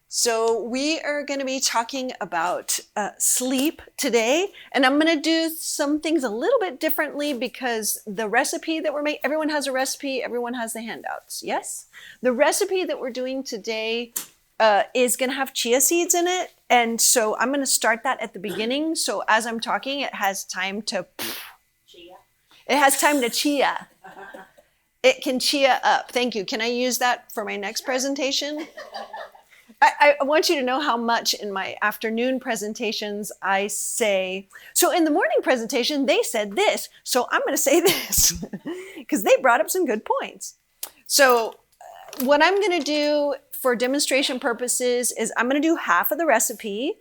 So we are going to be talking about sleep today, and I'm going to do some things a little bit differently because the recipe that we're making, everyone has a recipe, everyone has the handouts, yes? The recipe that we're doing today is going to have chia seeds in it, and so I'm going to start that at the beginning, so as I'm talking, it has time to chia. It has time to chia. It can chia up. Thank you. Can I use that for my next presentation? I want you to know how much in my afternoon presentations I say. So in the morning presentation, they said this. So I'm going to say this because they brought up some good points. So what I'm going to do for demonstration purposes is I'm going to do half of the recipe.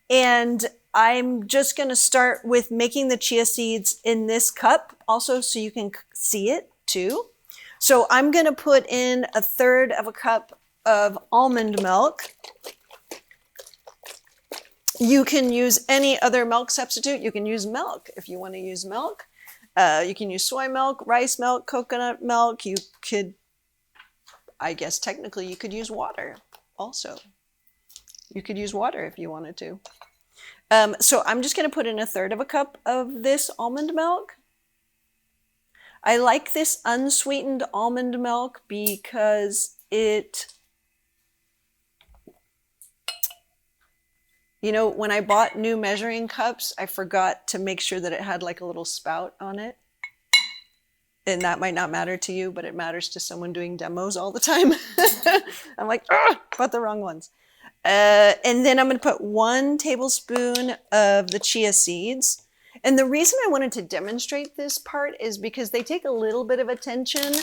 And I'm just going to start with making the chia seeds in this cup also so you can see it too. So I'm going to put in 1/3 of a cup of almond milk. You can use any other milk substitute. You can use milk if you want to use milk. You can use soy milk, rice milk, coconut milk. You could, I guess technically you could use water also. You could use water if you wanted to. So I'm just going to put in 1/3 of a cup of this almond milk. I like this unsweetened almond milk because it, you know, when I bought new measuring cups, I forgot to make sure that it had like a little spout on it. And that might not matter to you, but it matters to someone doing demos all the time. I'm like, bought the wrong ones. And then I'm going to put 1 tablespoon of the chia seeds. And the reason I wanted to demonstrate this part is because they take a little bit of attention.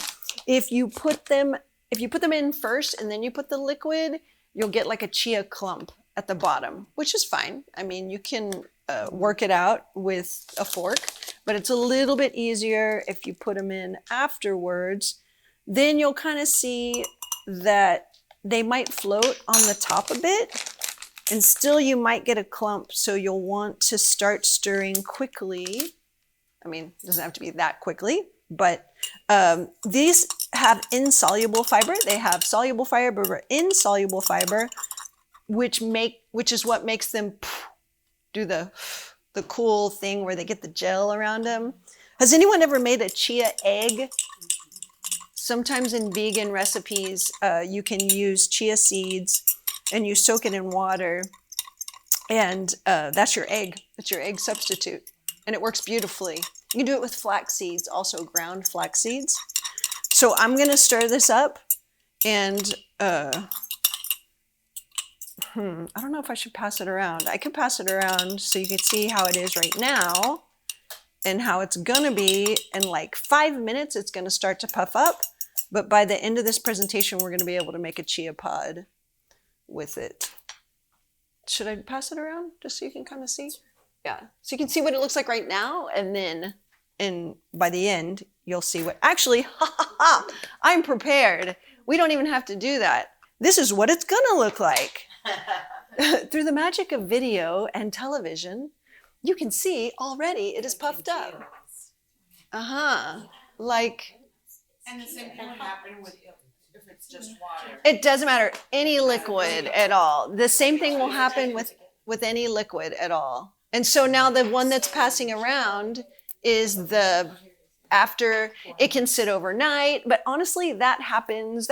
If you put them in first and then you put the liquid, you'll get like a chia clump at the bottom, which is fine. I mean, you can work it out with a fork, but it's a little bit easier if you put them in afterwards. Then you'll kind of see that they might float on the top a bit, and still you might get a clump, so you'll want to start stirring quickly. I mean, it doesn't have to be that quickly, but these have insoluble fiber. They have soluble fiber or insoluble fiber, which is what makes them do the cool thing where they get the gel around them. Has anyone ever made a chia egg? Sometimes in vegan recipes, you can use chia seeds and you soak it in water, and that's your egg. That's your egg substitute, and it works beautifully. You can do it with flax seeds, also ground flax seeds. So I'm going to stir this up, and I don't know if I should pass it around. I could pass it around so you can see how it is right now and how it's going to be. In like 5 minutes, it's going to start to puff up. But by the end of this presentation, we're going to be able to make a chia pod with it. Should I pass it around just so you can kind of see? Yeah, so you can see what it looks like right now, and then by the end, you'll see what, actually, I'm prepared. We don't even have to do that. This is what it's gonna look like. Through the magic of video and television, you can see already it is puffed up. Like. And the same thing would happen with if it's just water. It doesn't matter, any liquid at all. The same thing will happen with any liquid at all. And so now the one that's passing around is after, it can sit overnight, but honestly, that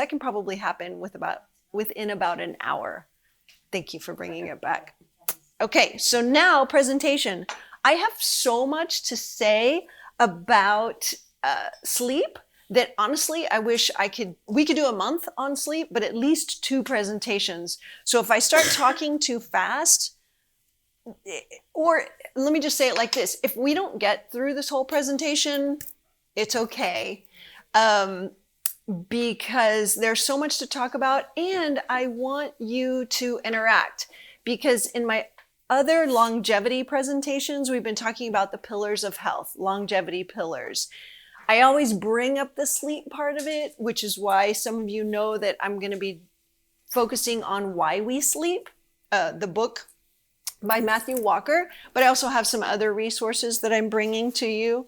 can probably happen within about an hour. Thank you for bringing it back. Okay, so now presentation. I have so much to say about sleep that honestly, I wish we could do a month on sleep, but at least 2 presentations. So if I start talking too fast, or let me just say it like this, if we don't get through this whole presentation, it's okay. Because there's so much to talk about, and I want you to interact, because in my other longevity presentations, we've been talking about the pillars of health, longevity pillars. I always bring up the sleep part of it, which is why some of you know that I'm going to be focusing on Why We Sleep, the book by Matthew Walker, but I also have some other resources that I'm bringing to you.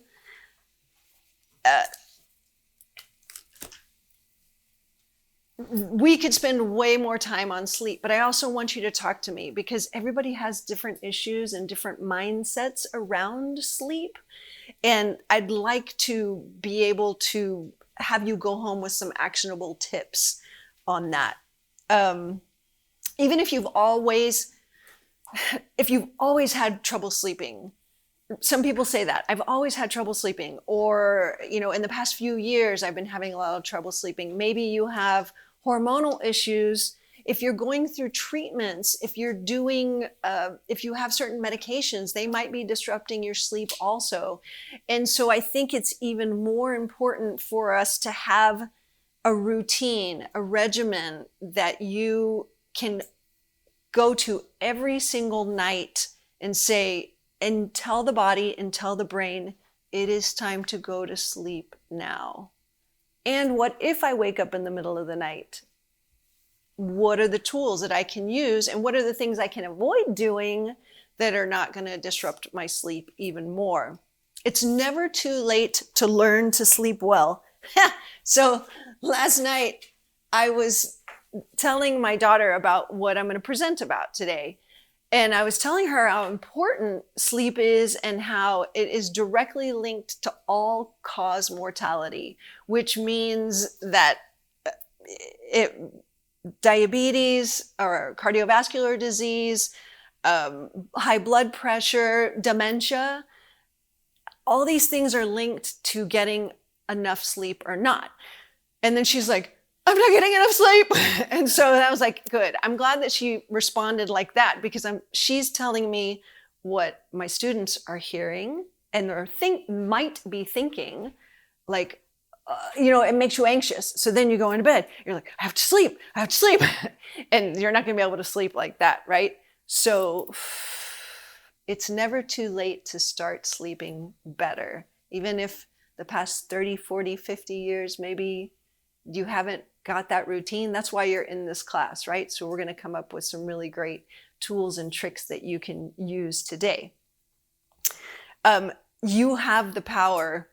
we could spend way more time on sleep, but I also want you to talk to me because everybody has different issues and different mindsets around sleep. And I'd like to be able to have you go home with some actionable tips on that. Even if you've always had trouble sleeping, some people say that I've always had trouble sleeping, or in the past few years I've been having a lot of trouble sleeping. Maybe you have hormonal issues. If you're going through treatments, if you have certain medications, they might be disrupting your sleep also. And so I think it's even more important for us to have a routine, a regimen that you can go to every single night and say, and tell the body and tell the brain, it is time to go to sleep now. And what if I wake up in the middle of the night? What are the tools that I can use, and what are the things I can avoid doing that are not going to disrupt my sleep even more? It's never too late to learn to sleep well. So last night I was telling my daughter about what I'm going to present about today. And I was telling her how important sleep is and how it is directly linked to all-cause mortality, which means that diabetes or cardiovascular disease, high blood pressure, dementia, all these things are linked to getting enough sleep or not. And then she's like, I'm not getting enough sleep. And so I was like, good. I'm glad that she responded like that, because she's telling me what my students are hearing and might be thinking, like, it makes you anxious. So then you go into bed, you're like, I have to sleep. And you're not going to be able to sleep like that, right? So it's never too late to start sleeping better. Even if the past 30, 40, 50 years, maybe you haven't got that routine. That's why you're in this class, right? So we're going to come up with some really great tools and tricks that you can use today. You have the power,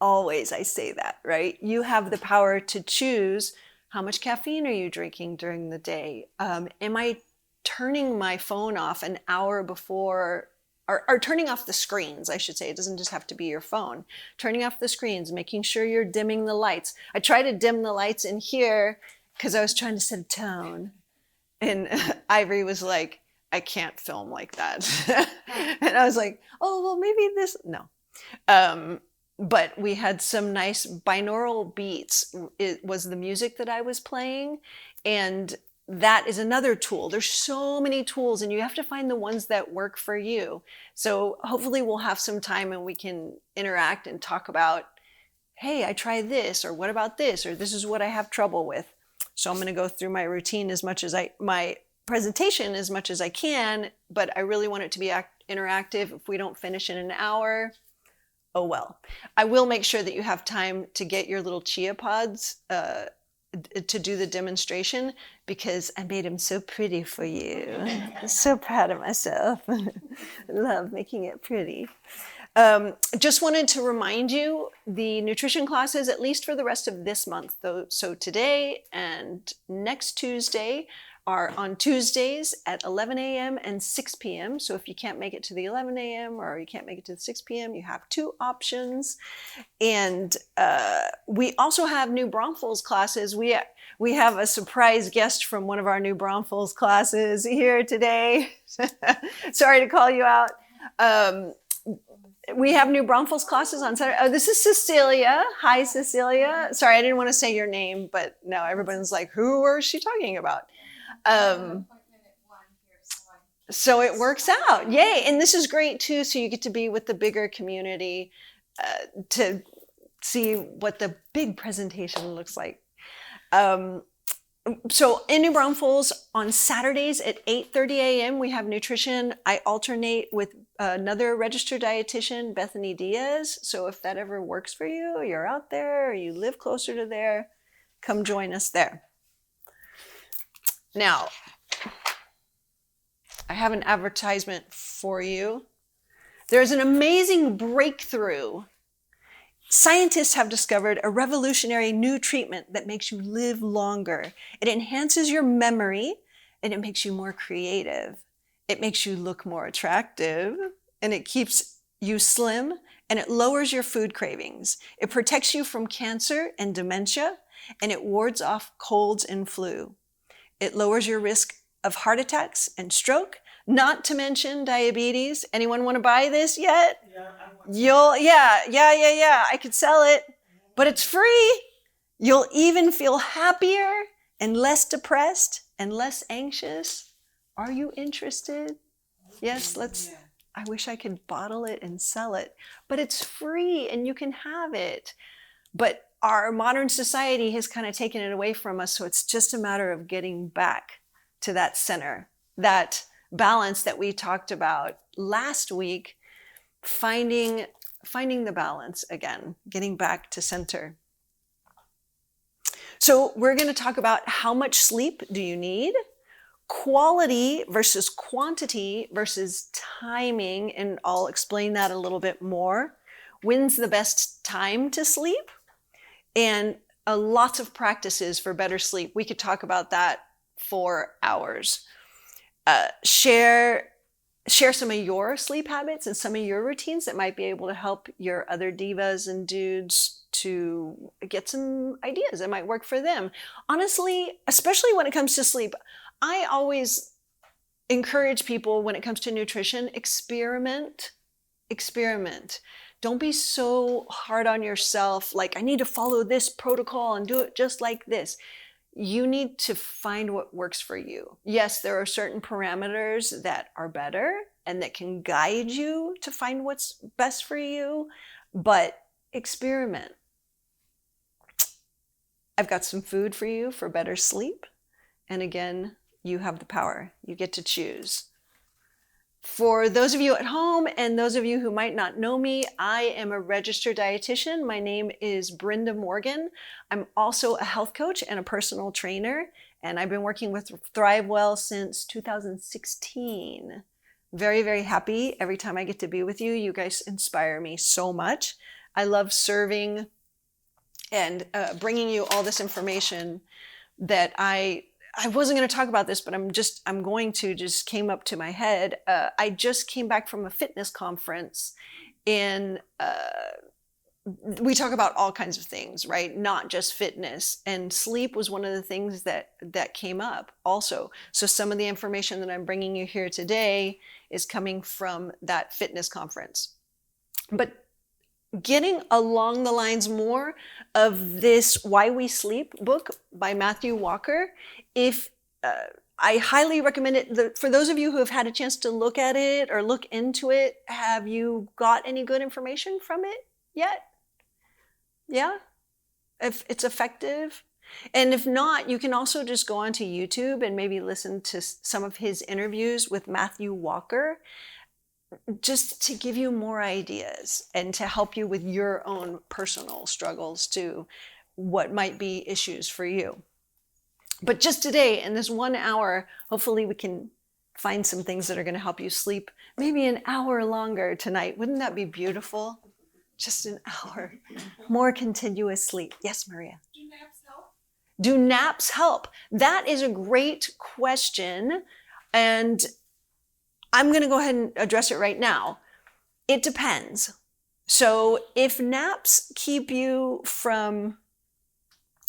always I say that, right? You have the power to choose how much caffeine are you drinking during the day? Am I turning my phone off an hour before, or turning off the screens, I should say. It doesn't just have to be your phone. Turning off the screens, making sure you're dimming the lights. I try to dim the lights in here because I was trying to set a tone. And Ivory was like, I can't film like that. And I was like, oh, well, maybe this, no. But we had some nice binaural beats. It was the music that I was playing. And that is another tool. There's so many tools, and you have to find the ones that work for you. So hopefully we'll have some time and we can interact and talk about, hey, I tried this, or what about this, or this is what I have trouble with. So I'm going to go through my routine my presentation as much as I can, but I really want it to be interactive. If we don't finish in an hour, oh well. I will make sure that you have time to get your little chia pods to do the demonstration, because I made them so pretty for you. I'm so proud of myself. I love making it pretty. Just wanted to remind you, the nutrition classes, at least for the rest of this month, though, so today and next Tuesday, are on Tuesdays at 11 a.m. and 6 p.m. So if you can't make it to the 11 a.m. or you can't make it to the 6 p.m., you have two options. And we also have New Braunfels classes. We have a surprise guest from one of our New Braunfels classes here today. Sorry to call you out. We have New Braunfels classes on Saturday. Oh, this is Cecilia. Hi, Cecilia. Sorry, I didn't want to say your name, but now everyone's like, who is she talking about? So it works out. Yay. And this is great too. So you get to be with the bigger community to see what the big presentation looks like. So in New Braunfels on Saturdays at 8:30 a.m. we have nutrition. I alternate with another registered dietitian, Bethany Diaz. So if that ever works for you, or you're out there, or you live closer to there, come join us there. Now, I have an advertisement for you. There's an amazing breakthrough Scientists have discovered a revolutionary new treatment that makes you live longer. It enhances your memory and it makes you more creative. It makes you look more attractive and it keeps you slim and it lowers your food cravings. It protects you from cancer and dementia and it wards off colds and flu. It lowers your risk of heart attacks and stroke, not to mention diabetes. Anyone want to buy this yet? Yeah. I could sell it, but it's free. You'll even feel happier and less depressed and less anxious. Are you interested? Yes, I wish I could bottle it and sell it, but it's free and you can have it. But our modern society has kind of taken it away from us. So it's just a matter of getting back to that center, that balance that we talked about last week, finding the balance again, getting back to center. So we're going to talk about how much sleep do you need, quality versus quantity versus timing, and I'll explain that a little bit more. When's the best time to sleep? And lots of practices for better sleep. We could talk about that for hours. Share some of your sleep habits and some of your routines that might be able to help your other divas and dudes to get some ideas that might work for them. Honestly, especially when it comes to sleep, I always encourage people when it comes to nutrition, experiment. Don't be so hard on yourself, like I need to follow this protocol and do it just like this. You need to find what works for you. Yes, there are certain parameters that are better and that can guide you to find what's best for you, but experiment. I've got some food for you for better sleep. And again, you have the power. You get to choose. For those of you at home and those of you who might not know me, I am a registered dietitian. My name is Brenda Morgan. I'm also a health coach and a personal trainer, and I've been working with ThriveWell since 2016. Very, very happy every time I get to be with you. You guys inspire me so much. I love serving and bringing you all this information that I wasn't going to talk about this, but I'm going to, just came up to my head. I just came back from a fitness conference and we talk about all kinds of things, right? Not just fitness, and sleep was one of the things that came up also. So some of the information that I'm bringing you here today is coming from that fitness conference. But getting along the lines more of this Why We Sleep book by Matthew Walker, I highly recommend it. For those of you who have had a chance to look at it or look into it, have you got any good information from it yet? Yeah? If it's effective? And if not, you can also just go onto YouTube and maybe listen to some of his interviews with Matthew Walker, just to give you more ideas and to help you with your own personal struggles too, what might be issues for you. But just today, in this 1 hour, hopefully we can find some things that are going to help you sleep maybe an hour longer tonight. Wouldn't that be beautiful? Just an hour. More continuous sleep. Yes, Maria? Do naps help? Do naps help? That is a great question. And I'm going to go ahead and address it right now. It depends. So if naps keep you from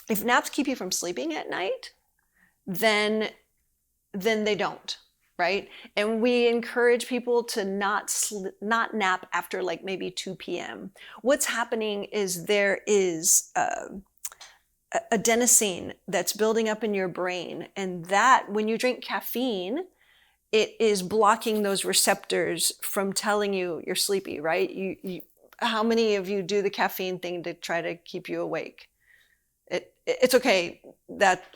sleeping at night, then they don't, right? And we encourage people to not nap after like maybe 2 p.m. What's happening is there is adenosine that's building up in your brain, and that when you drink caffeine, it is blocking those receptors from telling you you're sleepy, right? How many of you do the caffeine thing to try to keep you awake? It's okay, that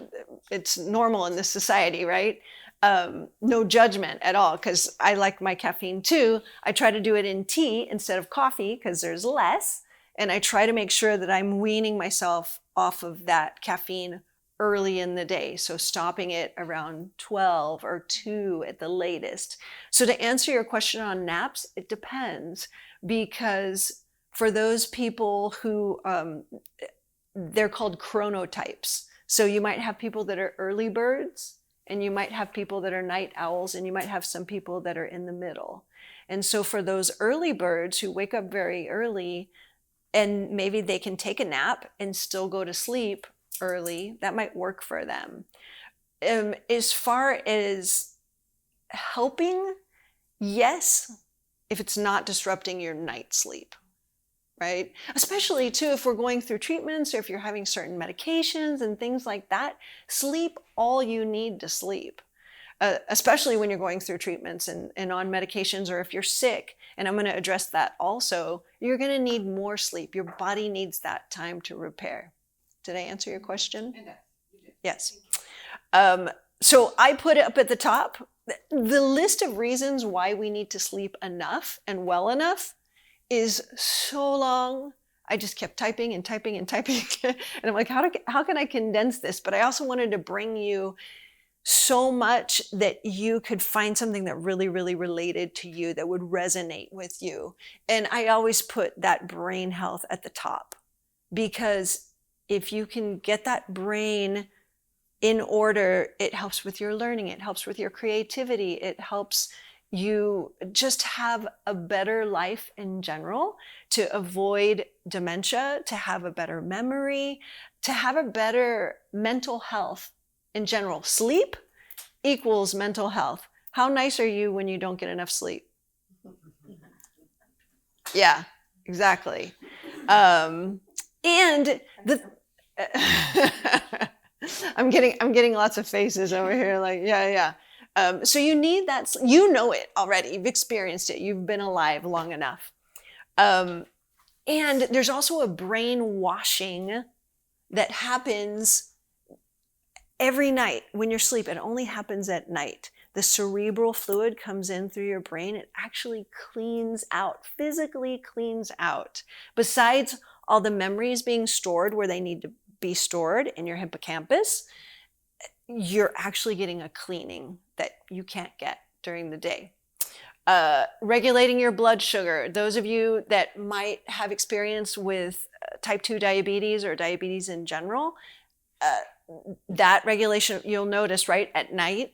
it's normal in this society, right? No judgment at all, because I like my caffeine too. I try to do it in tea instead of coffee because there's less, and I try to make sure that I'm weaning myself off of that caffeine early in the day. So stopping it around 12 or 2 at the latest. So to answer your question on naps, it depends, because for those people who, they're called chronotypes. So you might have people that are early birds, and you might have people that are night owls, and you might have some people that are in the middle. And so for those early birds who wake up very early, and maybe they can take a nap and still go to sleep early, that might work for them. As far as helping, yes, if it's not disrupting your night sleep, right? Especially too, if we're going through treatments or if you're having certain medications and things like that, sleep all you need to sleep. Especially when you're going through treatments and on medications, or if you're sick, and I'm going to address that also, you're going to need more sleep. Your body needs that time to repair. Did I answer your question? Yes. So I put it up at the top. The list of reasons why we need to sleep enough and well enough is so long. I just kept typing and typing and typing. And I'm like, how can I condense this? But I also wanted to bring you so much that you could find something that really, really related to you, that would resonate with you. And I always put that brain health at the top, because if you can get that brain in order, it helps with your learning, it helps with your creativity, it helps you just have a better life in general, to avoid dementia, to have a better memory, to have a better mental health in general. Sleep equals mental health. How nice are you when you don't get enough sleep? Yeah, exactly. And the I'm getting lots of faces over here like, yeah. So you need that, you know it already, you've experienced it, you've been alive long enough. And there's also a brain washing that happens every night when you're asleep. It only happens at night. The cerebral fluid comes in through your brain. It actually cleans out, physically cleans out. Besides all the memories being stored where they need to be stored in your hippocampus, you're actually getting a cleaning that you can't get during the day. Regulating your blood sugar. Those of you that might have experience with type 2 diabetes or diabetes in general, that regulation, you'll notice, right, at night,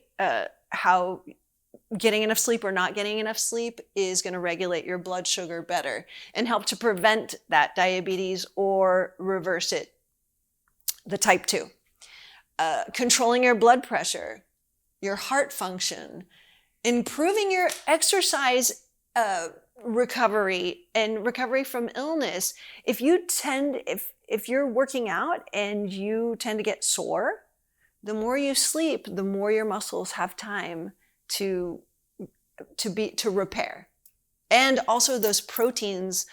how getting enough sleep or not getting enough sleep is going to regulate your blood sugar better and help to prevent that diabetes or reverse it, the type 2. Controlling your blood pressure, your heart function, improving your exercise recovery and recovery from illness. If you're working out and you tend to get sore, the more you sleep, the more your muscles have time to repair. And also those proteins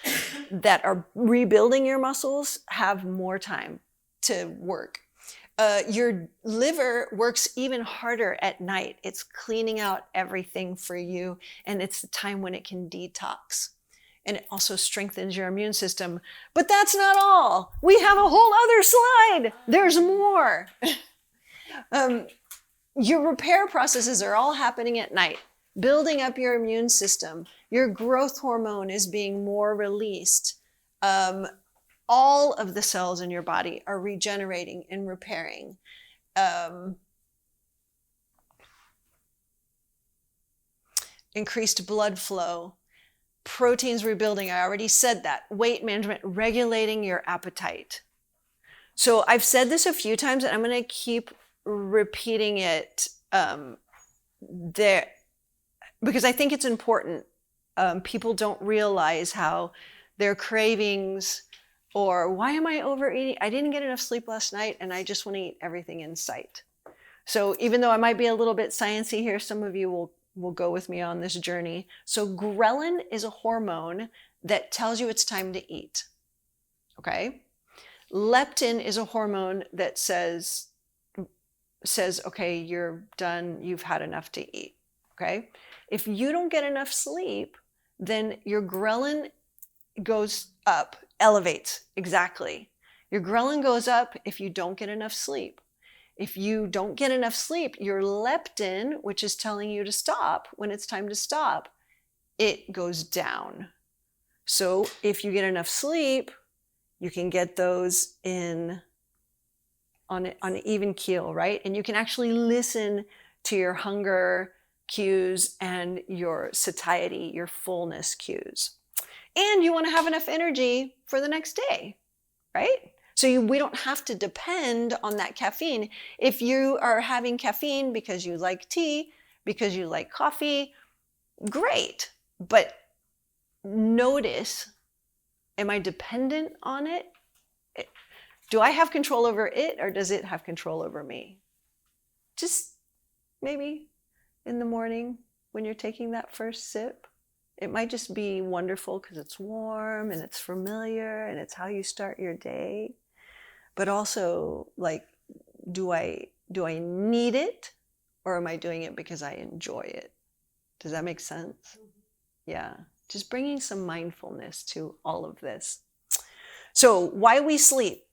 that are rebuilding your muscles have more time to work. Your liver works even harder at night. It's cleaning out everything for you, and it's the time when it can detox. And it also strengthens your immune system. But that's not all. We have a whole other slide. There's more. Your repair processes are all happening at night, building up your immune system. Your growth hormone is being more released. All of the cells in your body are regenerating and repairing. Increased blood flow, proteins rebuilding, I already said that. Weight management, regulating your appetite. So I've said this a few times, and I'm going to keep repeating it there because I think it's important. People don't realize how their cravings, or why am I overeating? I didn't get enough sleep last night and I just want to eat everything in sight. So even though I might be a little bit sciencey here, some of you will go with me on this journey. So ghrelin is a hormone that tells you it's time to eat. Okay? Leptin is a hormone that says, okay, you're done, you've had enough to eat. Okay? If you don't get enough sleep, then your ghrelin goes up, elevates, exactly. Your ghrelin goes up if you don't get enough sleep. If you don't get enough sleep, your leptin, which is telling you to stop when it's time to stop, it goes down. So if you get enough sleep, you can get those in on an even keel, right? And you can actually listen to your hunger cues and your satiety, your fullness cues. And you want to have enough energy for the next day, right? So we don't have to depend on that caffeine. If you are having caffeine because you like tea, because you like coffee, great. But notice, am I dependent on it? Do I have control over it, or does it have control over me? Just maybe in the morning when you're taking that first sip, it might just be wonderful because it's warm and it's familiar and it's how you start your day. But also, like, do I need it, or am I doing it because I enjoy it? Does that make sense? Yeah, just bringing some mindfulness to all of this. So why we sleep.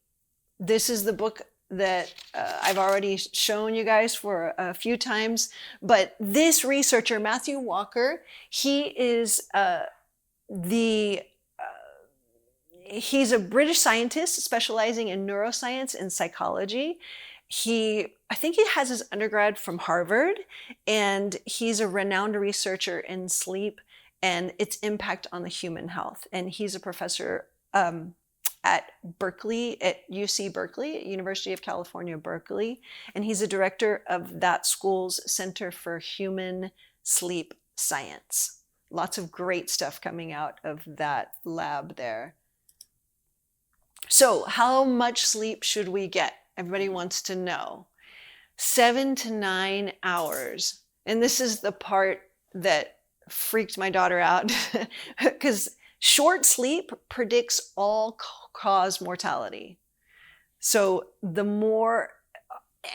This is the book that I've already shown you guys for a few times, but this researcher, Matthew Walker, he is he's a British scientist specializing in neuroscience and psychology. I think he has his undergrad from Harvard, and he's a renowned researcher in sleep and its impact on the human health. And he's a professor at Berkeley, at UC Berkeley, at University of California, Berkeley. And he's a director of that school's Center for Human Sleep Science. Lots of great stuff coming out of that lab there. So how much sleep should we get? Everybody wants to know. 7 to 9 hours. And this is the part that freaked my daughter out because short sleep predicts all-cause mortality. So the more,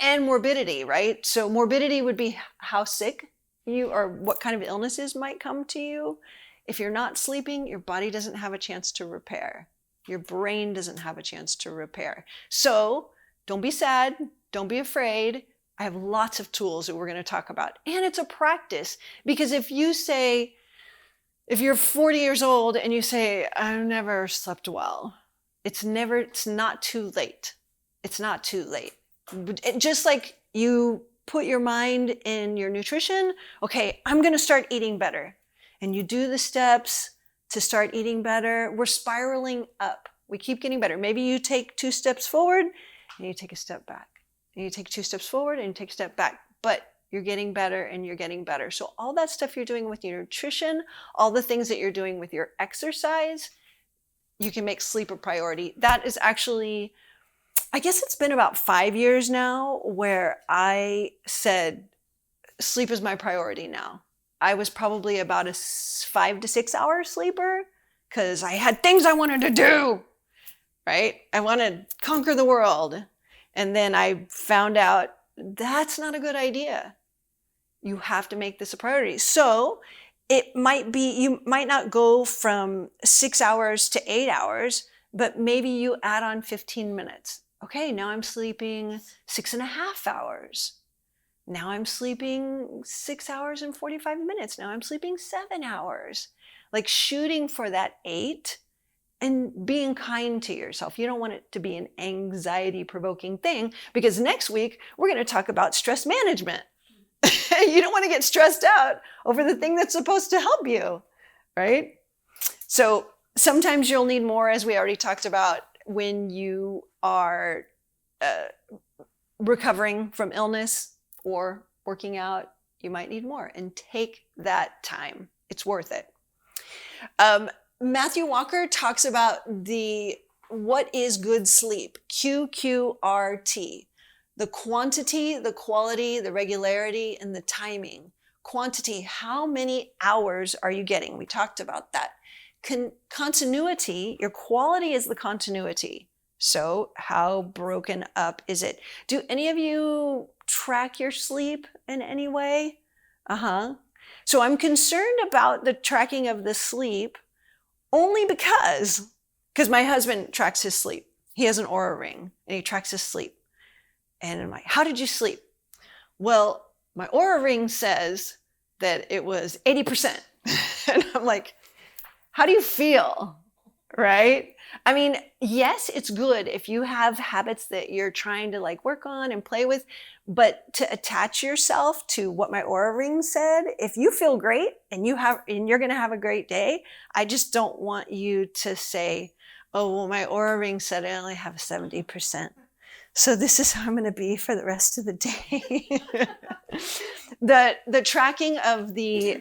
and morbidity, right? So morbidity would be how sick you or what kind of illnesses might come to you. If you're not sleeping, your body doesn't have a chance to repair. Your brain doesn't have a chance to repair. So don't be sad. Don't be afraid. I have lots of tools that we're going to talk about. And it's a practice, because if you're 40 years old and you say, I've never slept well, it's not too late. It's not too late. Just like you put your mind in your nutrition, okay, I'm going to start eating better. And you do the steps to start eating better. We're spiraling up. We keep getting better. Maybe you take 2 steps forward and you take a step back. And you take 2 steps forward and you take a step back. But you're getting better and you're getting better. So all that stuff you're doing with your nutrition, all the things that you're doing with your exercise, you can make sleep a priority. That is actually, I guess it's been about 5 years now where I said, sleep is my priority now. I was probably about a 5 to 6 hour sleeper because I had things I wanted to do, right? I wanted to conquer the world. And then I found out that's not a good idea. You have to make this a priority. So it might be, you might not go from 6 hours to 8 hours, but maybe you add on 15 minutes. Okay, now I'm sleeping 6.5 hours. Now I'm sleeping 6 hours and 45 minutes. Now I'm sleeping 7 hours. Like shooting for that 8 and being kind to yourself. You don't want it to be an anxiety-provoking thing, because next week we're going to talk about stress management. You don't want to get stressed out over the thing that's supposed to help you, right? So sometimes you'll need more, as we already talked about, when you are recovering from illness or working out. You might need more, and take that time. It's worth it. Matthew Walker talks about what is good sleep, QQRT. The quantity, the quality, the regularity, and the timing. Quantity, how many hours are you getting? We talked about that. Continuity, your quality is the continuity. So how broken up is it? Do any of you track your sleep in any way? So I'm concerned about the tracking of the sleep only because my husband tracks his sleep. He has an Oura ring and he tracks his sleep. And I'm like, how did you sleep? Well, my Oura ring says that it was 80%. And I'm like, How do you feel? Right? I mean, yes, it's good if you have habits that you're trying to like work on and play with, but to attach yourself to what my aura ring said, if you feel great and you're going to have a great day, I just don't want you to say, "Oh, well, my aura ring said I only have 70%. So this is how I'm going to be for the rest of the day." The tracking of the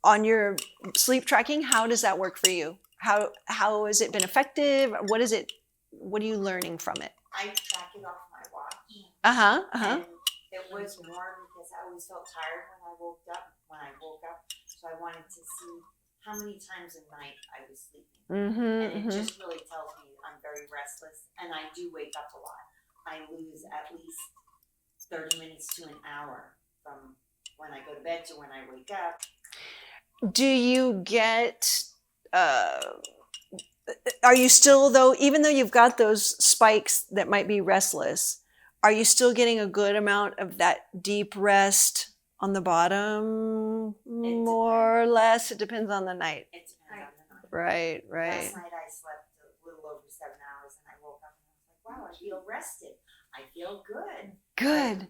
on your sleep tracking, how does that work for you? How has it been effective? What are you learning from it? I track it off my watch. Uh-huh. And it was more because I always felt tired when I woke up. So I wanted to see how many times a night I was sleeping. And it just really tells me I'm very restless and I do wake up a lot. I lose at least 30 minutes to an hour from when I go to bed to when I wake up. Do you get are you still, though, even though you've got those spikes that might be restless, are you still getting a good amount of that deep rest on the bottom? More or less? It depends on the night. It depends on the night. Right. Last night I slept a little over 7 hours and I woke up and I was like, wow, I feel rested. I feel good. Good.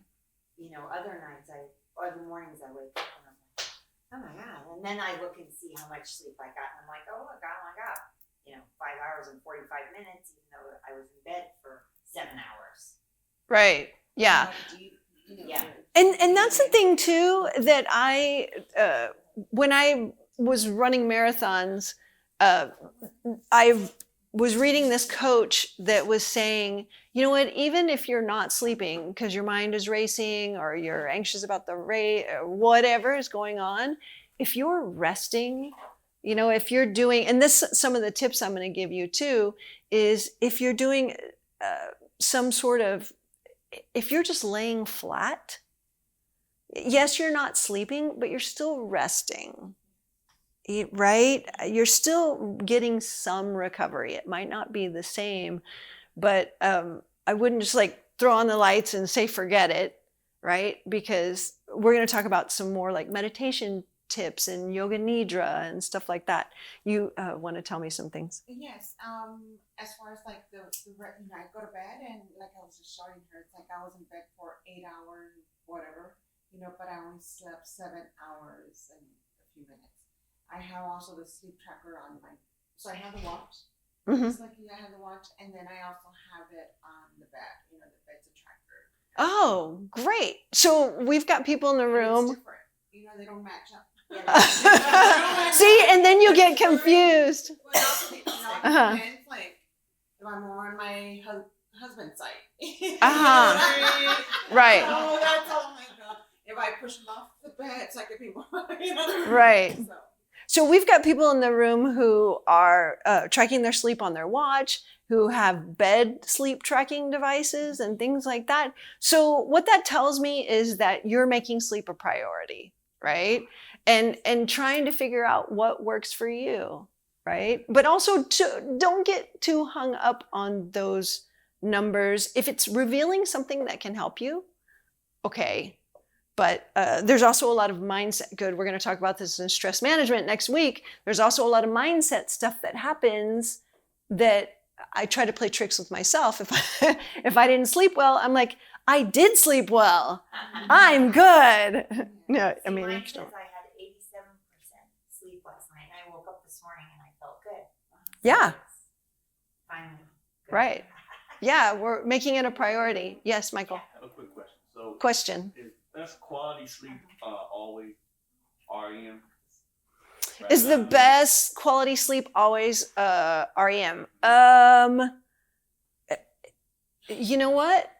Other nights or the mornings I wake up and I'm like, oh my God. And then I look and see how much sleep I got. And I'm like, oh my God. 5 hours and 45 minutes, even though I was in bed for 7 hours. Right. Yeah. Yeah. And that's the thing too, that when I was running marathons, I was reading this coach that was saying, you know what, even if you're not sleeping because your mind is racing or you're anxious about the rate or whatever is going on, if you're resting, if you're doing, and this, some of the tips I'm going to give you too, is if you're doing if you're just laying flat, yes, you're not sleeping, but you're still resting, right? You're still getting some recovery. It might not be the same, but I wouldn't just like throw on the lights and say, forget it, right? Because we're going to talk about some more like meditation tips and yoga nidra and stuff like that. You want to tell me some things? Yes. As far as like the I go to bed and like I was just showing her, it's like I was in bed for 8 hours, whatever, but I only slept 7 hours and a few minutes. I have also the sleep tracker on so I have the watch. It's like I have the watch, and then I also have it on the bed. The bed's a tracker. Oh, great! So we've got people in the room. It's different. They don't match up. See, and then you get confused. Well, also, depends, like, if I'm more on my husband's side. Right. Oh, that's oh my God. If I push him off the bed, it's like a people. Right. So we've got people in the room who are tracking their sleep on their watch, who have bed sleep tracking devices and things like that. So what that tells me is that you're making sleep a priority, right? And trying to figure out what works for you, right? But also don't get too hung up on those numbers. If it's revealing something that can help you, okay. But there's also a lot of mindset. Good, we're going to talk about this in stress management next week. There's also a lot of mindset stuff that happens that I try to play tricks with myself. If I didn't sleep well, I'm like, I did sleep well. I'm good. No, I mean, mine says I had 87% sleep last night. I woke up this morning and I felt good. Yeah. Finally. Good. Right. Yeah, we're making it a priority. Yes, Michael. I have a quick question. So, Question. Is best quality sleep always REM? Is the best quality sleep always REM? You know what?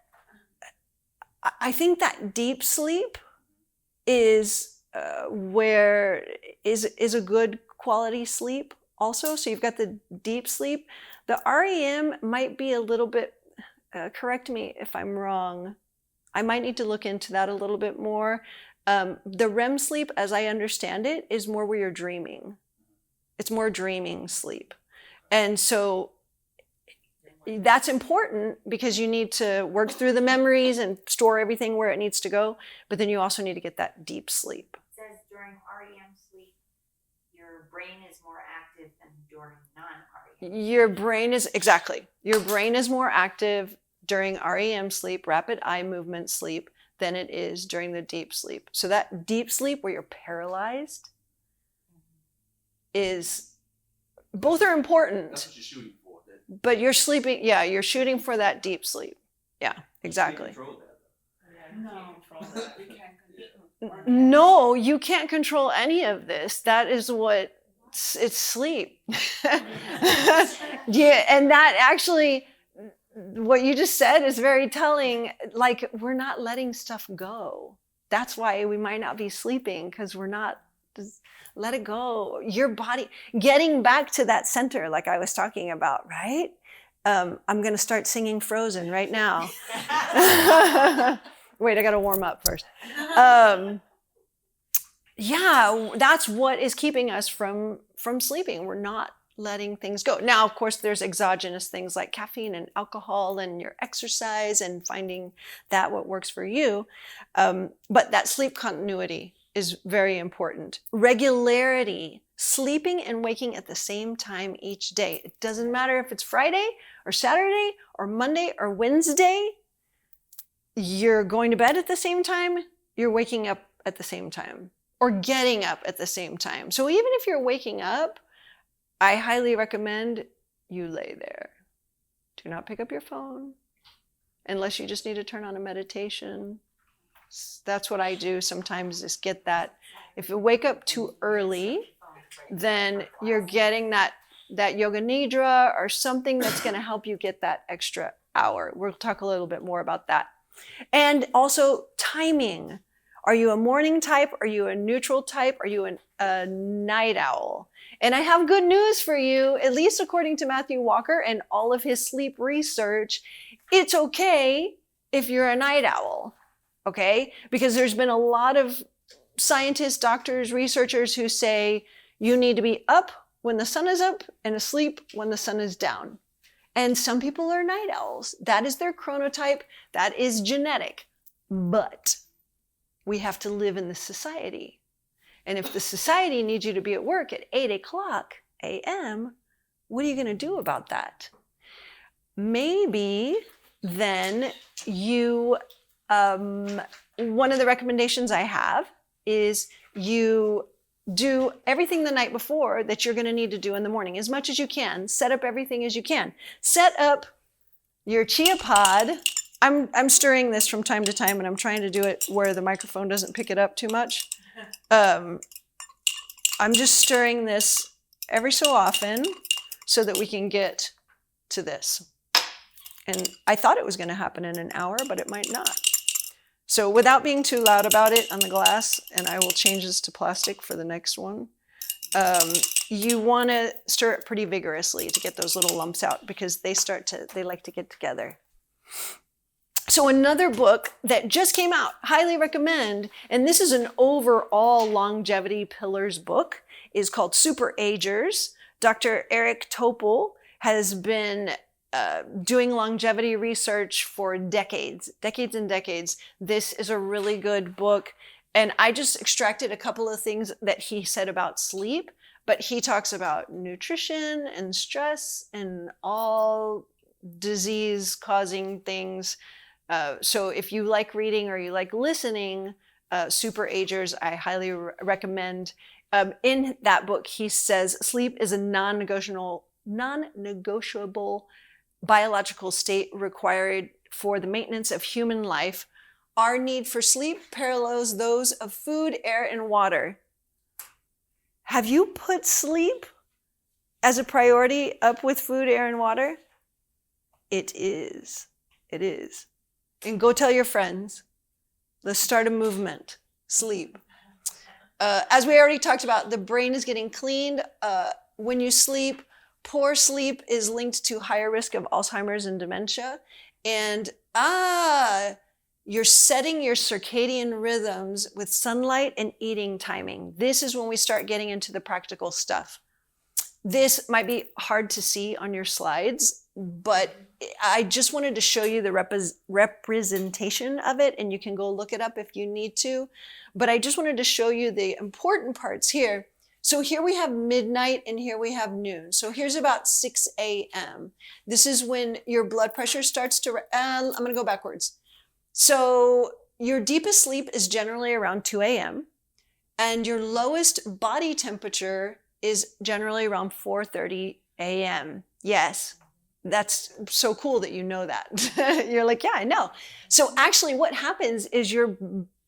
I think that deep sleep is where is a good quality sleep also. So you've got the deep sleep. The REM might be a little bit, correct me if I'm wrong. I might need to look into that a little bit more. The REM sleep, as I understand it, is more where you're dreaming. It's more dreaming sleep. And so that's important because you need to work through the memories and store everything where it needs to go. But then you also need to get that deep sleep. It says during REM sleep, your brain is more active than during non-REM. Your brain is more active during REM sleep, rapid eye movement sleep, than it is during the deep sleep. So that deep sleep where you're paralyzed is, both are important. That's what you're shooting for. But you're sleeping, you're shooting for that deep sleep. Yeah, exactly. You can't control that, We can't control. No, you can't control any of this. That is what, it's sleep. Yeah, and that actually, what you just said is very telling. Like, we're not letting stuff go. That's why we might not be sleeping, because we're not, just let it go. Your body, getting back to that center, like I was talking about, right? I'm going to start singing Frozen right now. Wait, I got to warm up first. Yeah, that's what is keeping us from sleeping. We're not letting things go. Now, of course, there's exogenous things like caffeine and alcohol and your exercise and finding that what works for you. But that sleep continuity is very important. Regularity, sleeping and waking at the same time each day. It doesn't matter if it's Friday or Saturday or Monday or Wednesday. You're going to bed at the same time, you're waking up at the same time, or getting up at the same time. So even if you're waking up, I highly recommend you lay there. Do not pick up your phone unless you just need to turn on a meditation. That's what I do sometimes, is get that. If you wake up too early, then you're getting that yoga nidra or something that's going to help you get that extra hour. We'll talk a little bit more about that. And also timing. Are you a morning type? Are you a neutral type? Are you a night owl? And I have good news for you, at least according to Matthew Walker and all of his sleep research. It's okay if you're a night owl, okay? Because there's been a lot of scientists, doctors, researchers who say you need to be up when the sun is up and asleep when the sun is down. And some people are night owls. That is their chronotype. That is genetic. But we have to live in the society. And if the society needs you to be at work at 8:00 a.m., what are you going to do about that? Maybe then you, one of the recommendations I have is you do everything the night before that you're going to need to do in the morning, as much as you can. Set up everything as you can. Set up your chia pod. I'm stirring this from time to time, and I'm trying to do it where the microphone doesn't pick it up too much. I'm just stirring this every so often so that we can get to this. And I thought it was going to happen in an hour, but it might not. So without being too loud about it on the glass, and I will change this to plastic for the next one, you want to stir it pretty vigorously to get those little lumps out, because they like to get together. So another book that just came out, highly recommend, and this is an overall longevity pillars book, is called Super Agers. Dr. Eric Topol has been doing longevity research for decades and decades. This is a really good book. And I just extracted a couple of things that he said about sleep, but he talks about nutrition and stress and all disease-causing things. So if you like reading or you like listening, Super Agers, I highly recommend. In that book, he says sleep is a non-negotiable biological state required for the maintenance of human life. Our need for sleep parallels those of food, air, and water. Have you put sleep as a priority up with food, air, and water? It is. It is. And go tell your friends. Let's start a movement. Sleep. As we already talked about, the brain is getting cleaned when you sleep. Poor sleep is linked to higher risk of Alzheimer's and dementia. And you're setting your circadian rhythms with sunlight and eating timing. This is when we start getting into the practical stuff. This might be hard to see on your slides, but I just wanted to show you the representation of it, and you can go look it up if you need to. But I just wanted to show you the important parts here. So here we have midnight and here we have noon. So here's about 6 a.m. This is when your blood pressure starts to, I'm going to go backwards. So your deepest sleep is generally around 2 a.m. and your lowest body temperature is generally around 4:30 a.m. Yes, that's so cool that you know that. You're like, yeah, I know. So actually what happens is your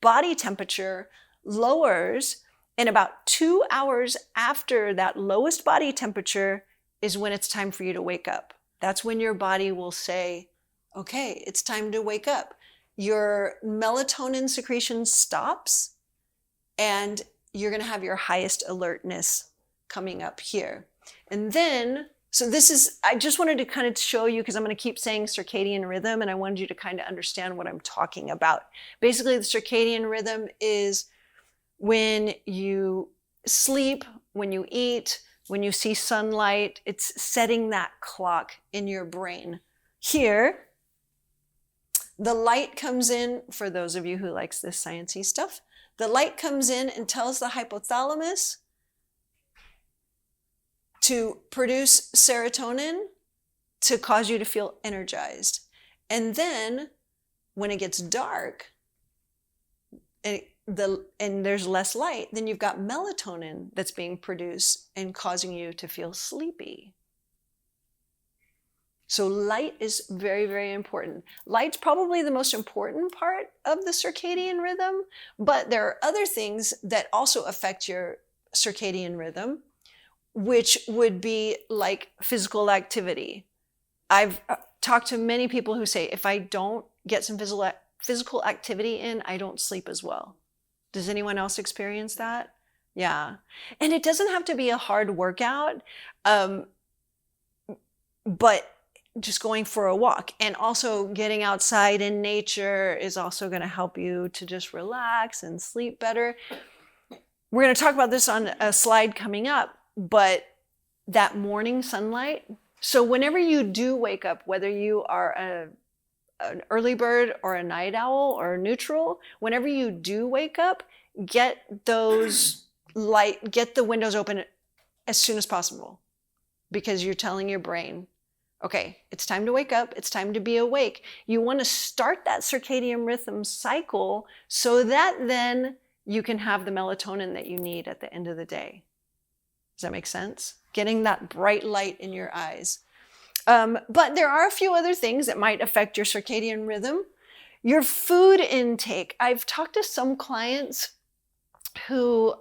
body temperature lowers, and about 2 hours after that lowest body temperature is when it's time for you to wake up. That's when your body will say, okay, it's time to wake up. Your melatonin secretion stops and you're going to have your highest alertness coming up here. And then, so this is, I just wanted to kind of show you, because I'm going to keep saying circadian rhythm, and I wanted you to kind of understand what I'm talking about. Basically, the circadian rhythm is when you sleep, when you eat, when you see sunlight. It's setting that clock in your brain. Here, the light comes in, for those of you who likes this sciencey stuff, the light comes in and tells the hypothalamus to produce serotonin to cause you to feel energized. And then when it gets dark, and there's less light, then you've got melatonin that's being produced and causing you to feel sleepy. So light is very, very important. Light's probably the most important part of the circadian rhythm, but there are other things that also affect your circadian rhythm, which would be like physical activity. I've talked to many people who say, if I don't get some physical activity in, I don't sleep as well. Does anyone else experience that? Yeah. And it doesn't have to be a hard workout, but just going for a walk and also getting outside in nature is also going to help you to just relax and sleep better. We're going to talk about this on a slide coming up, but that morning sunlight. So whenever you do wake up, whether you are an early bird or a night owl or neutral, whenever you do wake up, get the windows open as soon as possible, because you're telling your brain, okay, it's time to wake up, it's time to be awake. You want to start that circadian rhythm cycle so that then you can have the melatonin that you need at the end of the day. Does that make sense? Getting that bright light in your eyes. But there are a few other things that might affect your circadian rhythm. Your food intake. I've talked to some clients who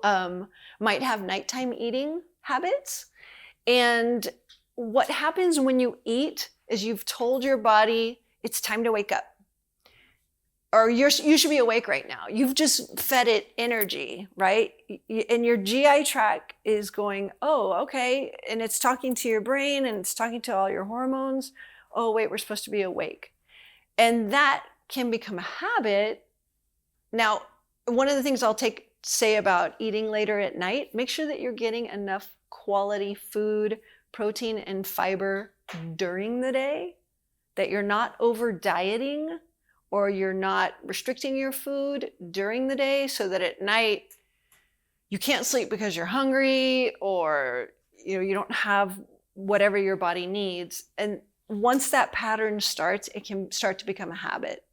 might have nighttime eating habits. And what happens when you eat is you've told your body it's time to wake up. Or you should be awake right now. You've just fed it energy, right? And your GI tract is going, oh, okay. And it's talking to your brain and it's talking to all your hormones. Oh, wait, we're supposed to be awake. And that can become a habit. Now, one of the things I'll say about eating later at night, make sure that you're getting enough quality food, protein, and fiber during the day, that you're not over dieting, or you're not restricting your food during the day so that at night you can't sleep because you're hungry, or you don't have whatever your body needs. And once that pattern starts, it can start to become a habit.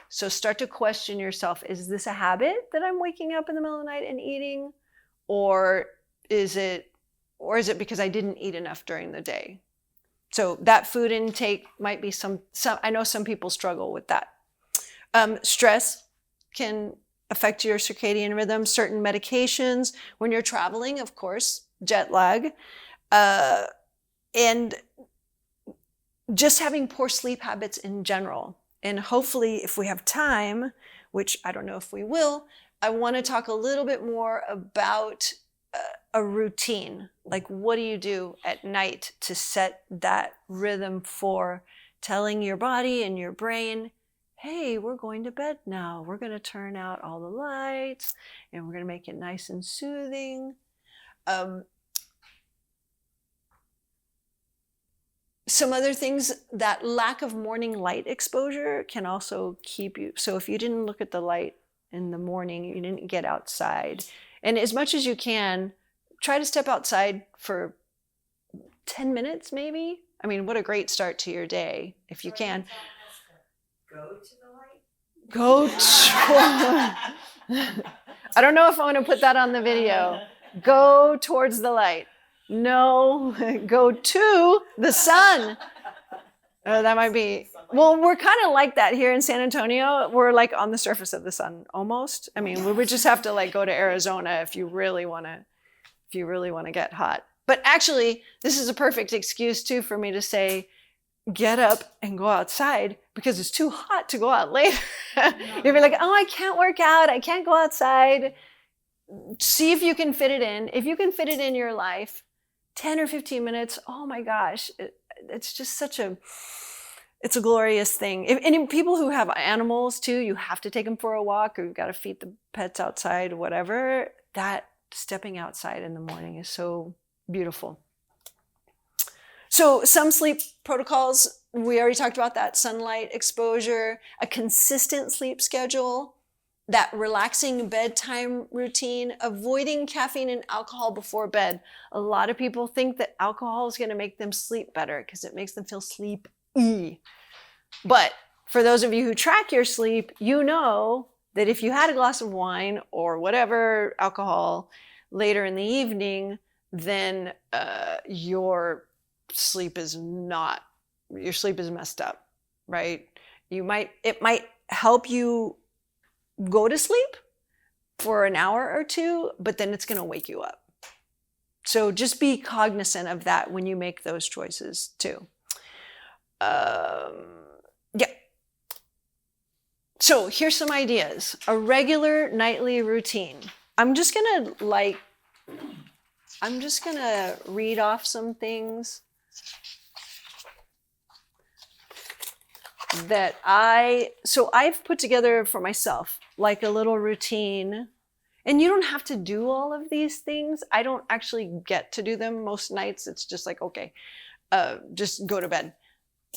So start to question yourself, is this a habit that I'm waking up in the middle of the night and eating? Or is it because I didn't eat enough during the day? So that food intake might be some I know some people struggle with that. Stress can affect your circadian rhythm. Certain medications, when you're traveling, of course, jet lag, and just having poor sleep habits in general. And hopefully, if we have time, which I don't know if we will, I want to talk a little bit more about a routine. Like, what do you do at night to set that rhythm for telling your body and your brain, hey, we're going to bed now. We're going to turn out all the lights and we're going to make it nice and soothing. Some other things, that lack of morning light exposure can also keep you. So if you didn't look at the light in the morning, you didn't get outside. And as much as you can, try to step outside for 10 minutes maybe. I mean, what a great start to your day if you can. Go to the light. Go to I don't know if I want to put that on the video. Go towards the light. No, go to the sun. Oh, that might be. Well, we're kind of like that here in San Antonio. We're like on the surface of the sun almost. I mean, we would just have to like go to Arizona if you really want to get hot. But actually, this is a perfect excuse too for me to say, get up and go outside because it's too hot to go out later. You'll be like, oh, I can't work out. I can't go outside. See if you can fit it in. If you can fit it in your life, 10 or 15 minutes, oh my gosh, it's just it's a glorious thing. And people who have animals too, you have to take them for a walk or you've got to feed the pets outside or whatever, that stepping outside in the morning is so beautiful. So some sleep protocols, we already talked about that: sunlight exposure, a consistent sleep schedule, that relaxing bedtime routine, avoiding caffeine and alcohol before bed. A lot of people think that alcohol is going to make them sleep better because it makes them feel sleepy. But for those of you who track your sleep, you know that if you had a glass of wine or whatever alcohol later in the evening, then your sleep is messed up, right? It might help you go to sleep for an hour or two, but then it's going to wake you up. So just be cognizant of that when you make those choices too. Yeah. So here's some ideas. A regular nightly routine. I'm just going to read off some things that I've put together for myself, like a little routine. And you don't have to do all of these things. I don't actually get to do them most nights. It's just like, okay, just go to bed.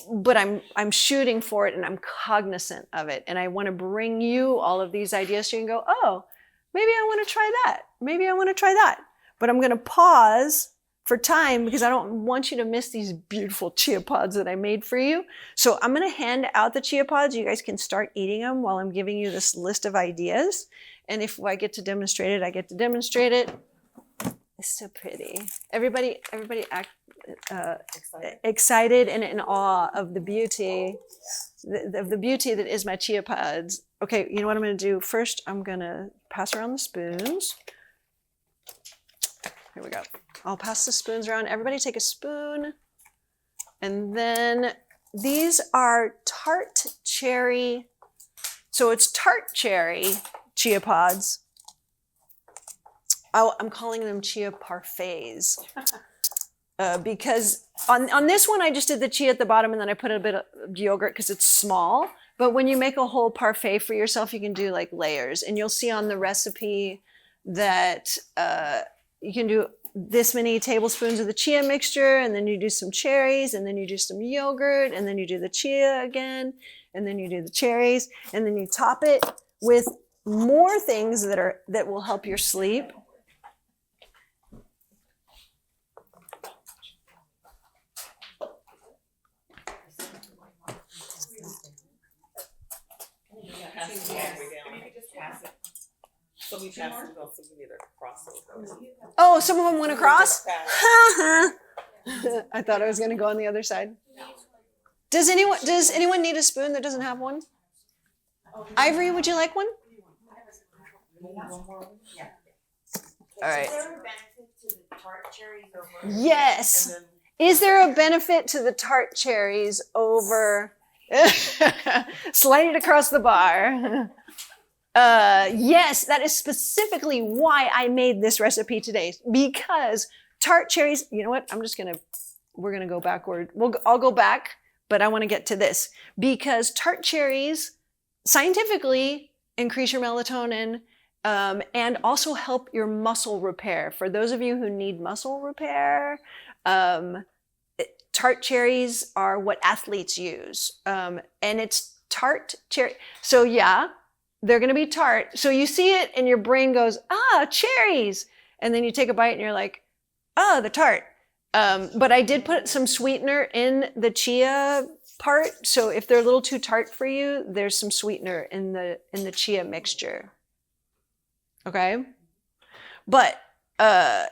But I'm shooting for it and I'm cognizant of it. And I want to bring you all of these ideas so you can go, oh, maybe I want to try that. Maybe I want to try that. But I'm going to pause for time because I don't want you to miss these beautiful chia pods that I made for you. So I'm going to hand out the chia pods. You guys can start eating them while I'm giving you this list of ideas. And if I get to demonstrate it, I get to demonstrate it. It's so pretty. Everybody act excited and in awe of the beauty, of the beauty that is my chia pods. Okay, you know what I'm going to do? First, I'm going to pass around the spoons. Here we go. I'll pass the spoons around. Everybody take a spoon. And then these are Tart Cherry. So it's Tart Cherry Chia Pods. Oh, I'm calling them Chia Parfaits. Because on this one, I just did the chia at the bottom and then I put a bit of yogurt because it's small. But when you make a whole parfait for yourself, you can do like layers. And you'll see on the recipe that you can do this many tablespoons of the chia mixture, and then you do some cherries, and then you do some yogurt, and then you do the chia again, and then you do the cherries, and then you top it with more things that will help your sleep. So we pass it on, so we need to cross those. Oh, some of them went across? I thought I was going to go on the other side. Does anyone need a spoon that doesn't have one? Ivory, would you like one? All right. Is there a benefit to the tart cherries over? Yes. Is there a benefit to the tart cherries over slide it across the bar? Yes, that is specifically why I made this recipe today, because tart cherries, you know what? We're going to go backward. I'll go back, but I want to get to this because tart cherries scientifically increase your melatonin, and also help your muscle repair. For those of you who need muscle repair, tart cherries are what athletes use. And it's tart cherry. So yeah, they're going to be tart. So you see it and your brain goes, cherries. and then you take a bite and you're like, oh, the tart. But I did put some sweetener in the chia part. So if they're a little too tart for you, there's some sweetener in the chia mixture. Okay. But I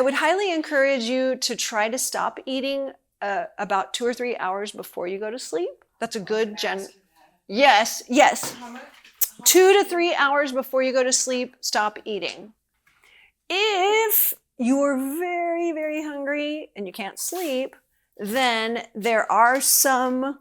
would highly encourage you to try to stop eating about 2 or 3 hours before you go to sleep. That's a good Yes. How much? 2 to 3 hours before you go to sleep, stop eating. If you're very, very hungry and you can't sleep, then there are some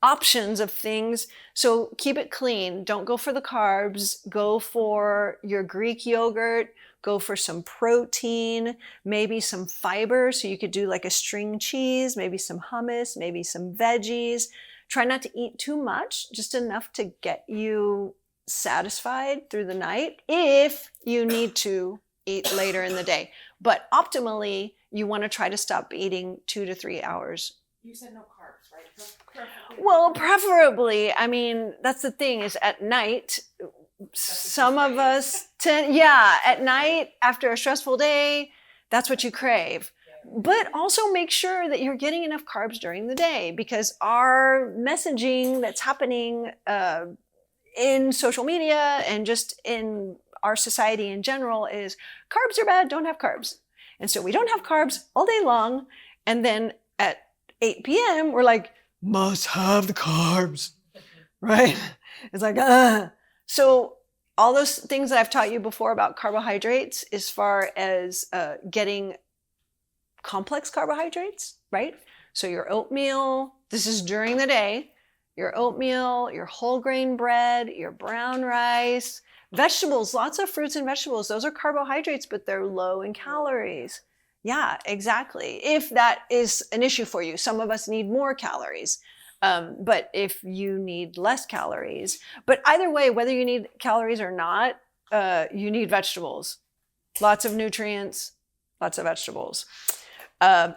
options of things. So keep it clean. Don't go for the carbs. Go for your Greek yogurt. Go for some protein, maybe some fiber. So you could do like a string cheese, maybe some hummus, maybe some veggies. Try not to eat too much, just enough to get you satisfied through the night if you need to eat later in the day. But optimally, you want to try to stop eating 2 to 3 hours. You said no carbs, right? Preferably. Well, preferably, I mean, that's the thing is at night, some of us at night after a stressful day, that's what you crave. But also make sure that you're getting enough carbs during the day, because our messaging that's happening in social media and just in our society in general is carbs are bad, don't have carbs. And so we don't have carbs all day long. And then at 8 p.m., we're like, must have the carbs, right? It's like, So all those things that I've taught you before about carbohydrates, as far as getting complex carbohydrates, right? So your oatmeal, this is during the day, your oatmeal, your whole grain bread, your brown rice, vegetables, lots of fruits and vegetables. Those are carbohydrates, but they're low in calories. Yeah, exactly. If that is an issue for you, some of us need more calories. But if you need less calories, but either way, whether you need calories or not, you need vegetables, lots of nutrients, lots of vegetables.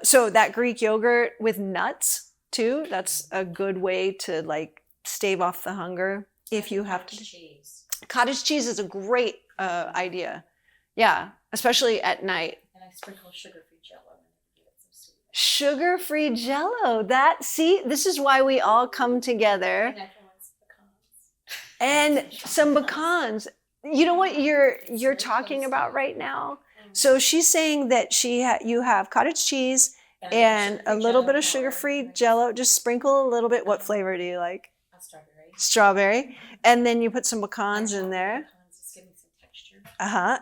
So that Greek yogurt with nuts too, that's a good way to like stave off the hunger if you have to. Cheese. Cottage cheese is a great idea. Yeah, especially at night. And I sprinkle sugar-free Jello and give it some sweet. Sugar-free Jello. This is why we all come together. And everyone's pecans. And some pecans. You know what you're talking about right now? So she's saying that you have cottage cheese and a little bit of sugar-free Jello. Just sprinkle a little bit. What flavor do you like? Strawberry. Strawberry. And then you put some pecans in there. Pecans, just give me some texture.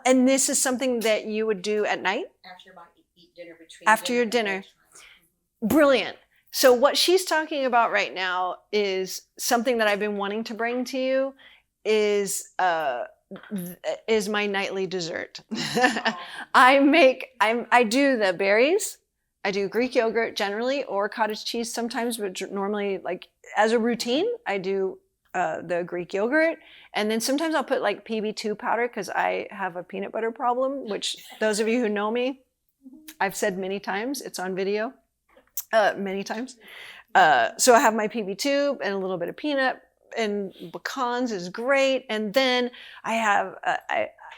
And this is something that you would do at night? After your eat dinner between After your and dinner. bedtime. Brilliant. So what she's talking about right now is something that I've been wanting to bring to you is my nightly dessert. I do the berries. I do Greek yogurt generally, or cottage cheese sometimes, but normally like as a routine, I do the Greek yogurt. And then sometimes I'll put like PB2 powder because I have a peanut butter problem, which those of you who know me, I've said many times, it's on video, many times. So I have my PB2 and a little bit of peanut, and pecans is great. And then I have,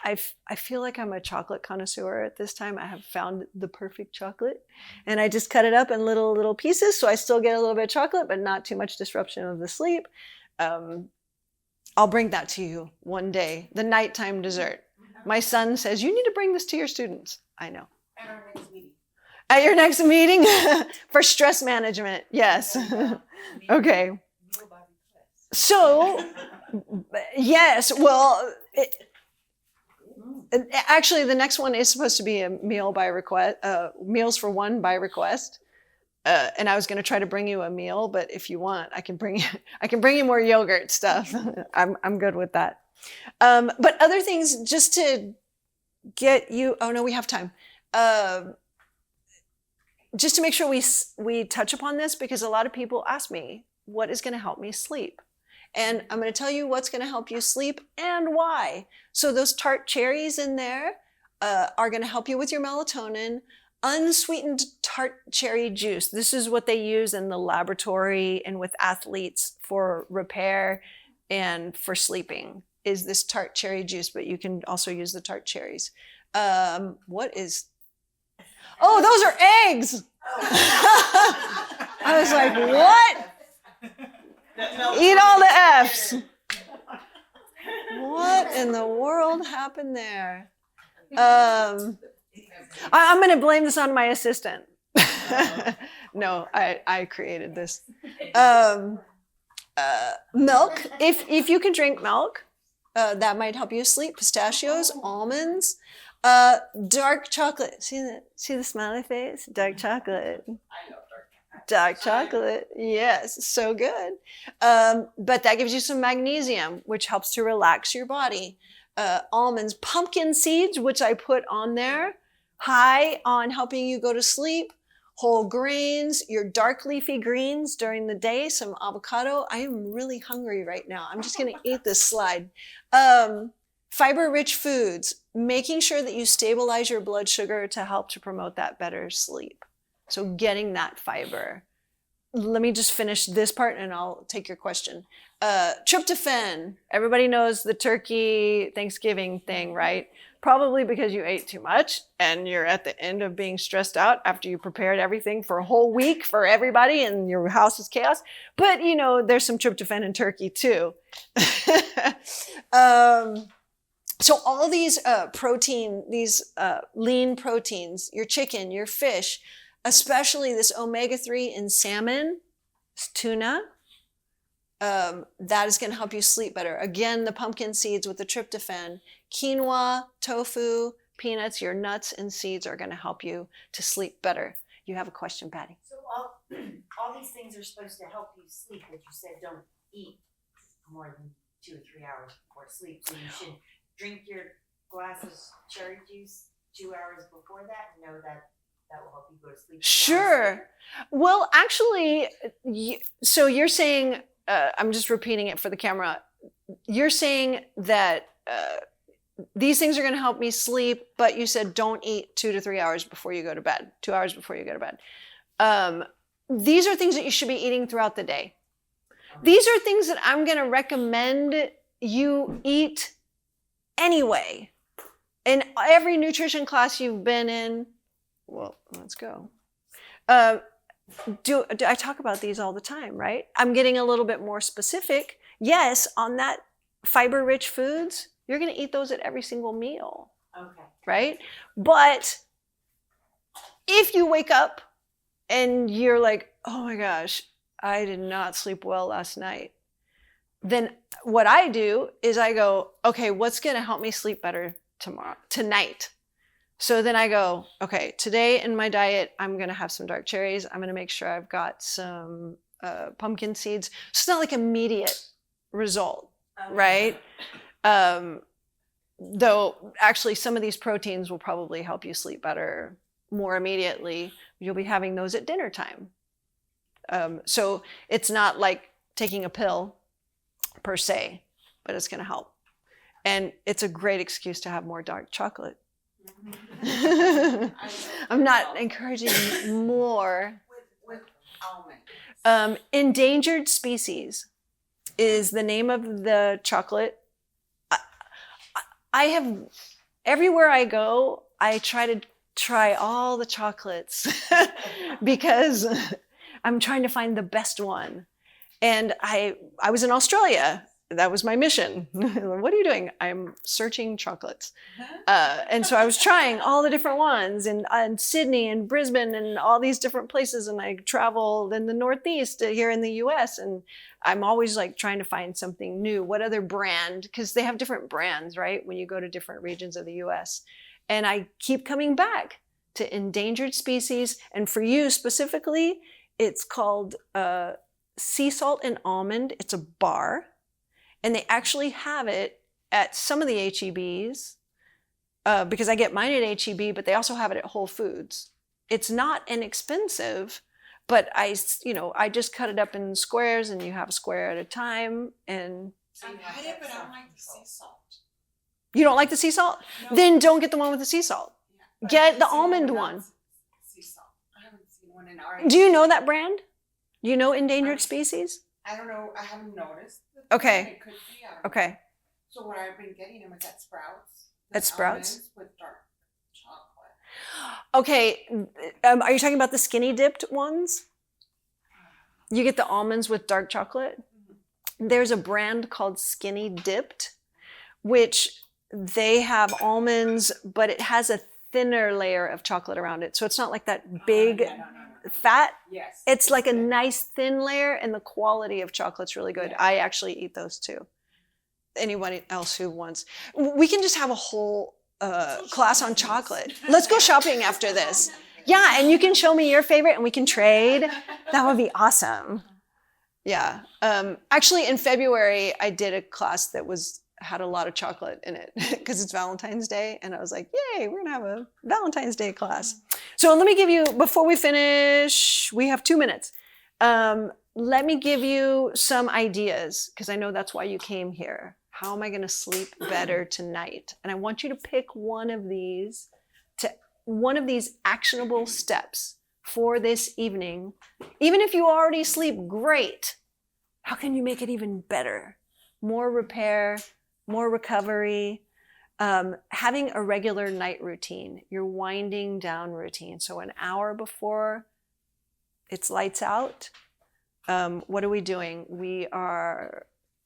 I feel like I'm a chocolate connoisseur at this time. I have found the perfect chocolate, and I just cut it up in little pieces. So I still get a little bit of chocolate, but not too much disruption of the sleep. I'll bring that to you one day, the nighttime dessert. My son says, you need to bring this to your students. I know. At our next meeting. At your next meeting for stress management. Yes. Okay. So, yes, well, actually the next one is supposed to be a meal by request, meals for one by request. And I was going to try to bring you a meal, but if you want, I can bring you more yogurt stuff. I'm good with that. But other things just to get you, oh no, we have time. Just to make sure we touch upon this, because a lot of people ask me, what is going to help me sleep? And I'm going to tell you what's going to help you sleep and why. So those tart cherries in there are going to help you with your melatonin. Unsweetened tart cherry juice. This is what they use in the laboratory and with athletes for repair and for sleeping. is this tart cherry juice, but you can also use the tart cherries. What is? Oh, those are eggs. I was like, what? Eat all the F's. What in the world happened there? I'm going to blame this on my assistant. No, I created this. Milk. If you can drink milk, that might help you sleep. Pistachios, almonds, dark chocolate. See the smiley face? Dark chocolate. I know, Dark chocolate. Yes, so good. But that gives you some magnesium, which helps to relax your body. Almonds, pumpkin seeds, which I put on there, high on helping you go to sleep. Whole grains, your dark leafy greens during the day, some avocado. I am really hungry right now. I'm just going to eat this slide. Fiber-rich foods, making sure that you stabilize your blood sugar to help to promote that better sleep. So getting that fiber. Let me just finish this part and I'll take your question. Tryptophan. Everybody knows the turkey Thanksgiving thing, right? Probably because you ate too much and you're at the end of being stressed out after you prepared everything for a whole week for everybody and your house is chaos. But, there's some tryptophan in turkey too. So all these lean proteins, your chicken, your fish, especially this omega-3 in salmon, tuna, that is going to help you sleep better. Again, the pumpkin seeds with the tryptophan, quinoa, tofu, peanuts, your nuts and seeds are going to help you to sleep better. You have a question, Patty? So all these things are supposed to help you sleep, but you said don't eat more than 2 or 3 hours before sleep. So you should drink your glass of cherry juice 2 hours before that and know that will help you go to sleep. Sure. Well, actually, so you're saying, I'm just repeating it for the camera. You're saying that these things are going to help me sleep, but you said don't eat 2 to 3 hours before you go to bed, 2 hours before you go to bed. These are things that you should be eating throughout the day. These are things that I'm going to recommend you eat anyway. In every nutrition class you've been in, well, let's go. I talk about these all the time, right? I'm getting a little bit more specific. Yes, on that fiber-rich foods, you're going to eat those at every single meal. Okay. Right? But if you wake up and you're like, oh my gosh, I did not sleep well last night, then what I do is I go, okay, what's going to help me sleep better tonight? So then I go, okay, today in my diet, I'm going to have some dark cherries. I'm going to make sure I've got some pumpkin seeds. So it's not like immediate result, right? Though actually some of these proteins will probably help you sleep better more immediately. You'll be having those at dinner time. So it's not like taking a pill per se, but it's going to help. And it's a great excuse to have more dark chocolate. I'm not encouraging more. With almonds. Endangered species is the name of the chocolate. I have, everywhere I go, I try all the chocolates because I'm trying to find the best one. And I was in Australia. That was my mission. What are you doing? I'm searching chocolates. And so I was trying all the different ones in Sydney and Brisbane and all these different places. And I traveled in the Northeast here in the US. And I'm always like trying to find something new. What other brand? Because they have different brands, right? When you go to different regions of the US. And I keep coming back to endangered species. And for you specifically, it's called sea salt and almond. It's a bar. And they actually have it at some of the H-E-Bs because I get mine at H-E-B, but they also have it at Whole Foods. It's not inexpensive, but I just cut it up in squares and you have a square at a time. And I've had it, but I don't like the sea salt. you don't like the sea salt? No. Then don't get the one with the sea salt. Yeah, Get the almond one. Sea salt. I haven't seen one in our. Do you know that brand? You know endangered species? I don't know. I haven't noticed. Okay. It could be. I don't know. Okay. So what I've been getting them is at Sprouts. At Sprouts? Almonds with dark chocolate. Okay, are you talking about the skinny dipped ones? You get the almonds with dark chocolate? There's a brand called Skinny Dipped, which they have almonds, but it has a thinner layer of chocolate around it. So it's not like that big No. fat. Yes. It's like a good. nice thin layer, and the quality of chocolate's really good. Yeah. I actually eat those too. Anyone else who wants, we can just have a whole class on chocolate. Let's go shopping after this. Yeah, and you can show me your favorite and we can trade. That would be awesome. Yeah. Actually, in February, I did a class that had a lot of chocolate in it because it's Valentine's Day. And I was like, yay, we're going to have a Valentine's Day class. So let me give you, before we finish, we have 2 minutes. Let me give you some ideas because I know that's why you came here. How am I going to sleep better tonight? And I want you to pick one of these actionable steps for this evening. Even if you already sleep great, how can you make it even better? More repair, more recovery, having a regular night routine, your winding down routine. So an hour before it's lights out, what are we doing?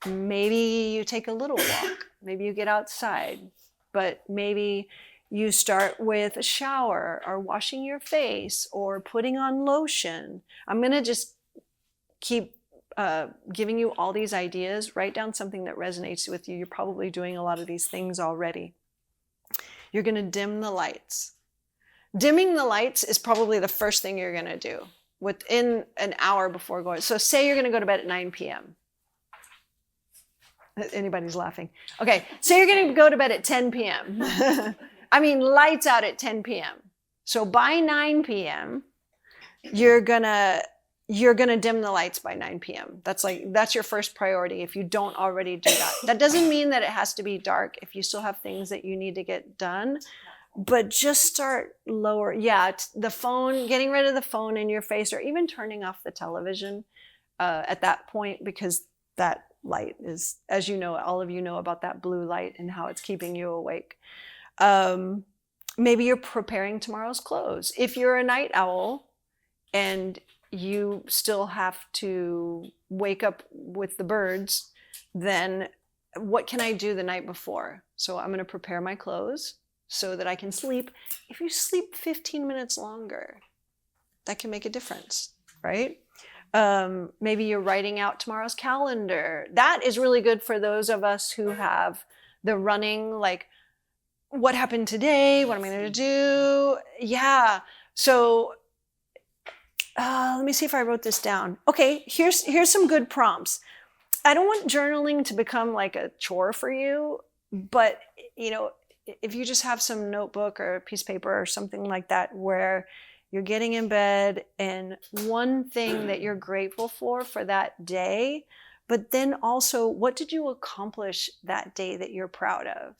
Maybe you take a little walk, maybe you get outside, but maybe you start with a shower or washing your face or putting on lotion. I'm going to just keep giving you all these ideas. Write down something that resonates with you. You're probably doing a lot of these things already. You're going to dim the lights. Dimming the lights is probably the first thing you're going to do within an hour before going. So say you're going to go to bed at 9 p.m. Anybody's laughing. Okay, say you're going to go to bed at 10 p.m. I mean, lights out at 10 p.m. So by 9 p.m., you're gonna dim the lights by 9 p.m. That's your first priority if you don't already do that. That doesn't mean that it has to be dark if you still have things that you need to get done, but just start lower. Yeah, the phone, getting rid of the phone in your face, or even turning off the television at that point, because that light is, as you know, all of you know about that blue light and how it's keeping you awake. Maybe you're preparing tomorrow's clothes. If you're a night owl and you still have to wake up with the birds, then what can I do the night before? So I'm going to prepare my clothes so that I can sleep. If you sleep 15 minutes longer, that can make a difference, right? Maybe you're writing out tomorrow's calendar. That is really good for those of us who have the running, like, what happened today? What am I going to do? Yeah. So let me see if I wrote this down. Okay, here's some good prompts. I don't want journaling to become like a chore for you, but if you just have some notebook or a piece of paper or something like that where you're getting in bed and one thing that you're grateful for that day, but then also what did you accomplish that day that you're proud of?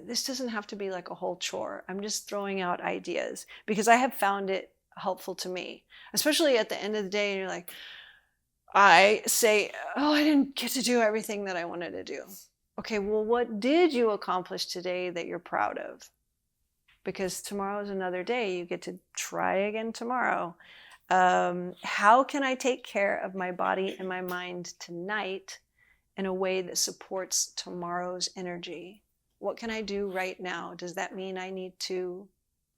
This doesn't have to be like a whole chore. I'm just throwing out ideas because I have found it helpful to me, especially at the end of the day. And you're like, I say, oh, I didn't get to do everything that I wanted to do. Okay, well, what did you accomplish today that you're proud of? Because tomorrow is another day. You get to try again tomorrow. How can I take care of my body and my mind tonight in a way that supports tomorrow's energy? What can I do right now? Does that mean I need to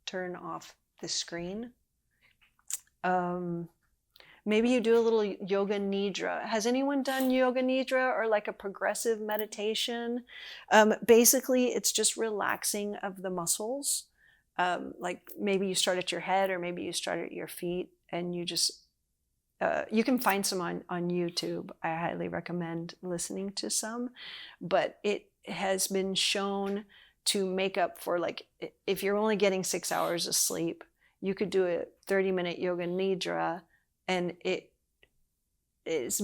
turn off the screen? Maybe you do a little yoga nidra. Has anyone done yoga nidra or like a progressive meditation? Basically, it's just relaxing of the muscles. Like maybe you start at your head or maybe you start at your feet, and you just, you can find some on YouTube. I highly recommend listening to some, but it has been shown to make up for, like, if you're only getting 6 hours of sleep, you could do a 30-minute yoga nidra, and it is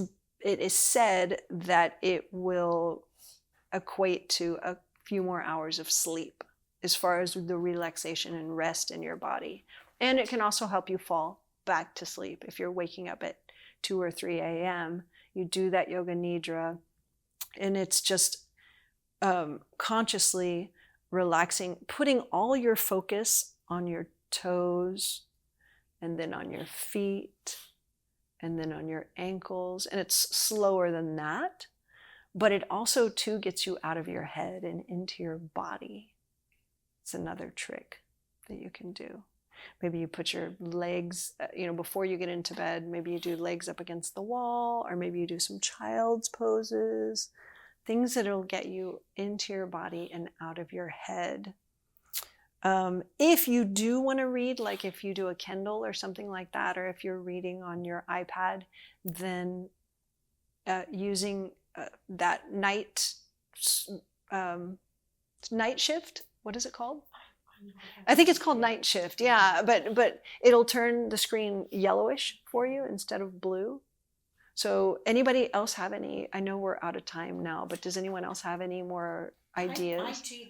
said that it will equate to a few more hours of sleep as far as the relaxation and rest in your body. And it can also help you fall back to sleep. If you're waking up at 2 or 3 a.m., you do that yoga nidra, and it's just consciously relaxing, putting all your focus on your toes, and then on your feet, and then on your ankles. And it's slower than that, but it also too gets you out of your head and into your body. It's another trick that you can do. Maybe you put your legs, before you get into bed, maybe you do legs up against the wall, or maybe you do some child's poses, things that'll get you into your body and out of your head. If you do want to read, like if you do a Kindle or something like that, or if you're reading on your iPad, then using that night shift, what is it called? I think it's called night shift. Yeah, but it'll turn the screen yellowish for you instead of blue. So anybody else have any? I know we're out of time now, but does anyone else have any more ideas? I do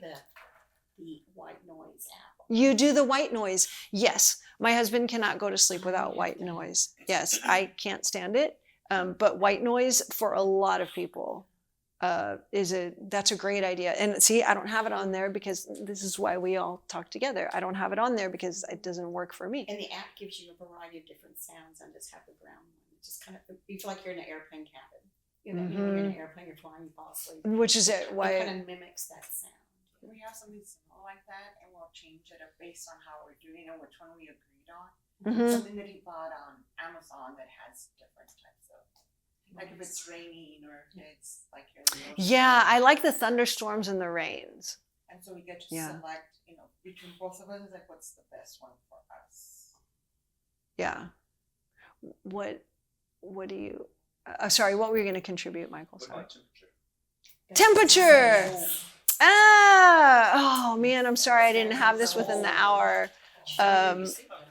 the white noise app. You do the white noise. Yes. My husband cannot go to sleep without white noise. Yes, I can't stand it. But white noise for a lot of people that's a great idea. And see, I don't have it on there because this is why we all talk together. I don't have it on there because it doesn't work for me. And the app gives you a variety of different sounds. I just have the brown one. It just kind of, you feel like you're in an airplane cabin. You're in an airplane, you're flying, you fall asleep. Which is it? Why? It kind of mimics that sound. We have something similar like that, and we'll change it up based on how we're doing it, which one we agreed on. Something that he bought on Amazon that has different types of, like if it's raining or if it's like Yeah, I like the thunderstorms and the rains. And so we get to select, between both of us, like what's the best one for us. Yeah. What do you? Sorry, what were you going to contribute, Michael? Sorry. Temperature. Oh man, I'm sorry I didn't have this within the hour.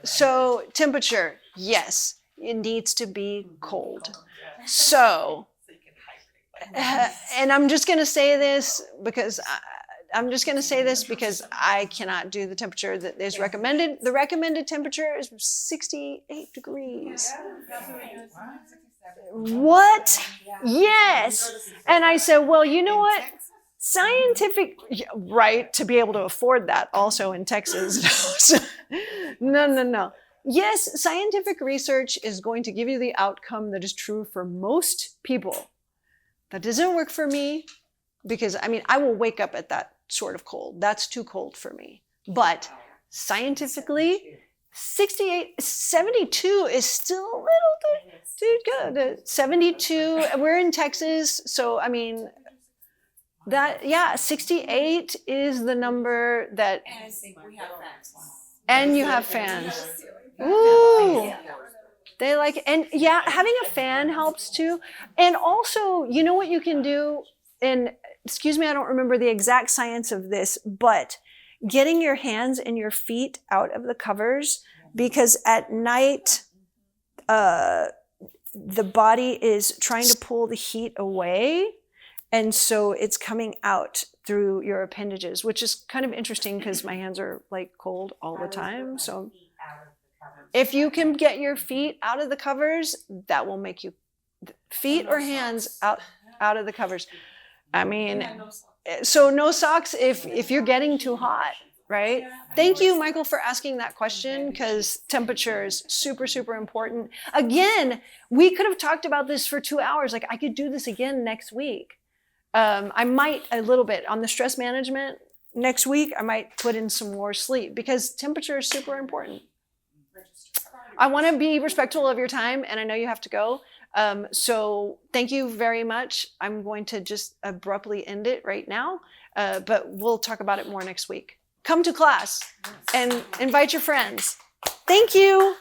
So temperature, yes, it needs to be cold. So, and I'm just going to say this because I cannot do the temperature that is recommended. The recommended temperature is 68 degrees. What? Yes. And I said, well, you know what? Scientific, right, to be able to afford that also in Texas. No. Yes, scientific research is going to give you the outcome that is true for most people. That doesn't work for me because, I will wake up at that sort of cold. That's too cold for me. But scientifically, 72 is still a little, good. 72, we're in Texas, so, 68 is the number that. And I think we have fans. And you have fans. Ooh. They like, and yeah, having a fan helps too. And also, you know what you can do? And excuse me, I don't remember the exact science of this, but getting your hands and your feet out of the covers, because at night, the body is trying to pull the heat away. And so it's coming out through your appendages, which is kind of interesting because my hands are like cold all the time. So if you can get your feet out of the covers, that will make you feet or hands out of the covers. So no socks if you're getting too hot, right? Thank you, Michael, for asking that question because temperature is super, super important. Again, we could have talked about this for 2 hours. Like I could do this again next week. I might a little bit on the stress management next week. I might put in some more sleep because temperature is super important. I want to be respectful of your time and I know you have to go. So thank you very much. I'm going to just abruptly end it right now, but we'll talk about it more next week. Come to class and invite your friends. Thank you.